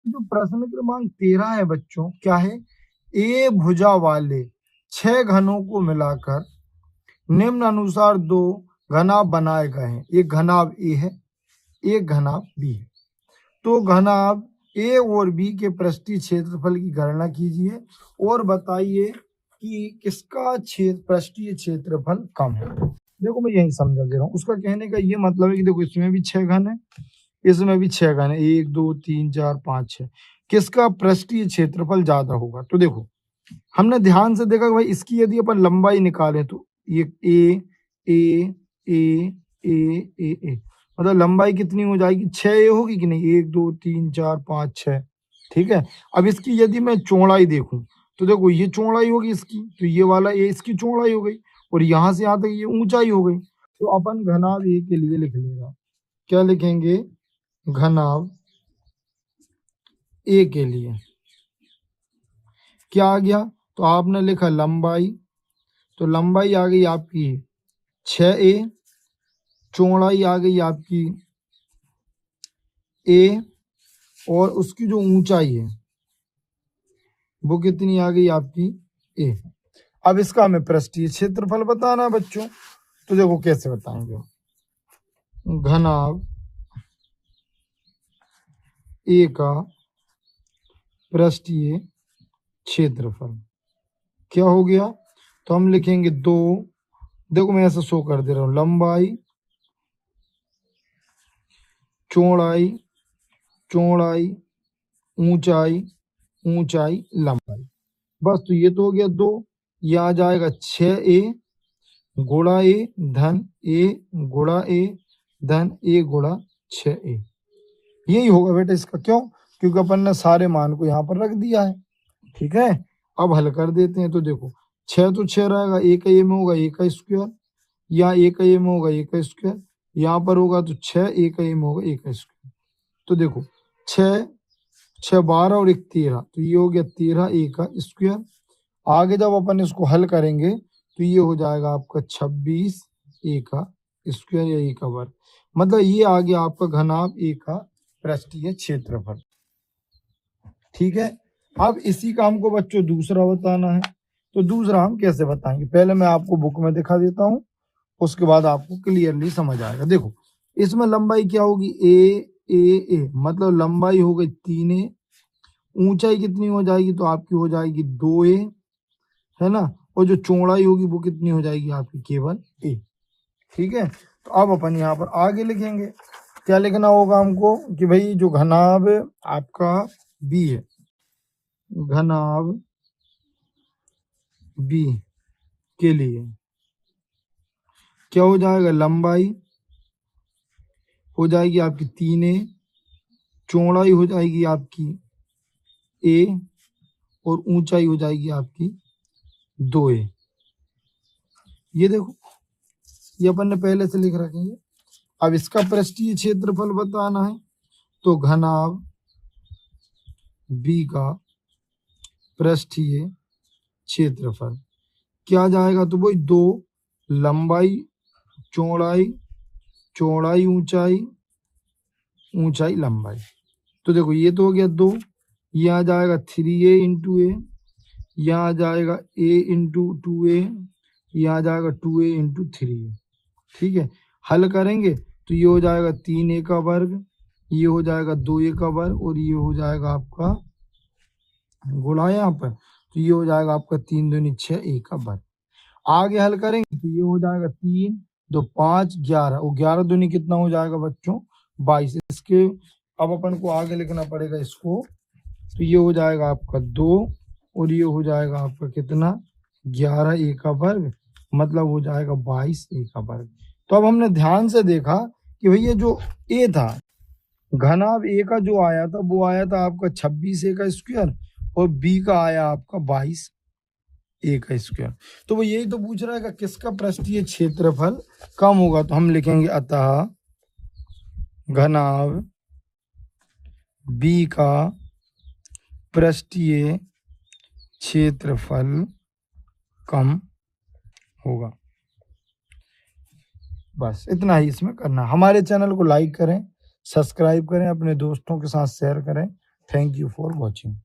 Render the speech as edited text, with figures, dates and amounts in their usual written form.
जो प्रश्न क्रमांक 13 है बच्चों, क्या है? ए भुजा वाले 6 घनों को मिलाकर निम्न अनुसार 2 घनाभ बनाए गए हैं। एक घनाभ ए है, एक घनाभ बी है। तो घनाभ ए और बी के पृष्ठीय क्षेत्रफल की गणना कीजिए और बताइए कि किसका पृष्ठीय क्षेत्रफल कम है। देखो मैं यही समझा दे रहा हूँ। उसका कहने का ये मतलब है कि देखो इसमें भी 6 घन है, इसमें भी 6 घन है, 1 2 3 4 5 6। किसका पृष्ठीय क्षेत्रफल ज्यादा होगा? तो देखो हमने ध्यान से देखा कि भाई इसकी यदि अपन लंबाई निकालें तो ये ए ए ए ए ए मतलब लंबाई कितनी हो जाएगी? 6 होगी कि नहीं? 1 2 3 4 5 6। ठीक है। अब इसकी यदि मैं चौड़ाई देखूं तो देखो ये चौड़ाई होगी इसकी, तो ये वाला ए इसकी चौड़ाई हो गई और यहाँ से यहाँ तक ये ऊंचाई हो गई। तो अपन घनाभ ए के लिए लिख लेगा, क्या लिखेंगे? घनाभ ए के लिए क्या आ गया? तो आपने लिखा लंबाई, तो लंबाई आ गई आपकी 6a, चौड़ाई आ गई आपकी a, और उसकी जो ऊंचाई है वो कितनी आ गई आपकी? a। अब इसका हमें पृष्ठीय क्षेत्रफल बताना है बच्चों। तो देखो कैसे बताएंगे। घनाभ a का पृष्ठीय क्षेत्रफल क्या हो गया? तो हम लिखेंगे 2, देखो मैं ऐसा शो कर दे रहा हूं, लंबाई चौड़ाई चौड़ाई ऊंचाई ऊंचाई लंबाई। बस तो ये तो हो गया 2। ये आ जाएगा 6a गुणा ए धन ए गुणा ए धन ए गुणा 6a। यही होगा बेटा इसका। क्यों? क्योंकि अपन ने सारे मान को यहाँ पर रख दिया है। ठीक है। अब हल कर देते हैं। तो देखो 6 तो 6 रहेगा, एक ए में होगा एक का स्क्वायर, या एक ए में होगा एक का स्क्वायर, यहाँ पर होगा तो 6 एक ए में होगा एक का स्क्वायर। तो देखो 6 6 12 और 1 13, तो ये हो गया 13 ए का स्क्वायर। आगे जब अपन इसको हल करेंगे तो ये हो जाएगा आपका 26 ए का स्क्वायर या ए का वर्ग। मतलब ये आ गया आपका घनाभ ए का पृष्ठीय क्षेत्रफल। ठीक है। अब इसी का हमको बच्चों दूसरा बताना है। तो दूसरा हम कैसे बताएंगे? पहले मैं आपको बुक में दिखा देता हूँ, उसके बाद आपको क्लियरली समझ आएगा। देखो इसमें लंबाई क्या होगी? ए मतलब लंबाई हो गई 3a, ऊंचाई कितनी हो जाएगी? तो आपकी हो जाएगी 2a, है ना। और जो चौड़ाई होगी वो कितनी हो जाएगी आपकी? केवल a। ठीक है। तो अब अपन यहाँ पर आगे लिखेंगे। क्या लिखना होगा हमको कि भाई जो घनाभ आपका b है, घनाभ b के लिए क्या हो जाएगा? लंबाई हो जाएगी आपकी 3a, चौड़ाई हो जाएगी आपकी a, और ऊंचाई हो जाएगी आपकी 2a। ये देखो ये अपन ने पहले से लिख रखेंगे। अब इसका पृष्ठीय क्षेत्रफल बताना है। तो घनाभ b का पृष्ठीय क्षेत्रफल क्या जाएगा? तो वही 2 लंबाई चौड़ाई चौड़ाई ऊंचाई ऊंचाई लंबाई। तो देखो ये तो हो गया 2, ये आ जाएगा 3a इंटू ए, यहाँ आ जाएगा a इंटू 2a, यहाँ आ जाएगा 2a इंटू 3a। ठीक है। हल करेंगे तो ये हो जाएगा 3a का वर्ग, ये हो जाएगा 2a का वर्ग, और ये हो जाएगा आपका गुणा यहाँ पर, तो ये हो जाएगा आपका 3 दूनी 6 a का वर्ग। आगे हल करेंगे तो ये हो जाएगा 3 2 5 11, और 11 दूनी कितना हो जाएगा बच्चों? 22। इसके अब अपन को आगे लिखना पड़ेगा इसको। तो ये हो जाएगा आपका 2, और ये हो जाएगा आपका कितना? 11 a का वर्ग, मतलब हो जाएगा 22 a का वर्ग। तो अब हमने ध्यान से देखा कि भैया जो a था, घनाभ a का जो आया था वो आया था आपका 26 a का स्क्वायर, और b का आया आपका 22 a का स्क्वायर। तो वो यही तो पूछ रहा है कि किसका पृष्ठीय क्षेत्रफल कम होगा। तो हम लिखेंगे अतः घनाभ b का पृष्ठीय क्षेत्रफल कम होगा। बस इतना ही इसमें करना। हमारे चैनल को लाइक करें, सब्सक्राइब करें, अपने दोस्तों के साथ शेयर करें। Thank you for watching.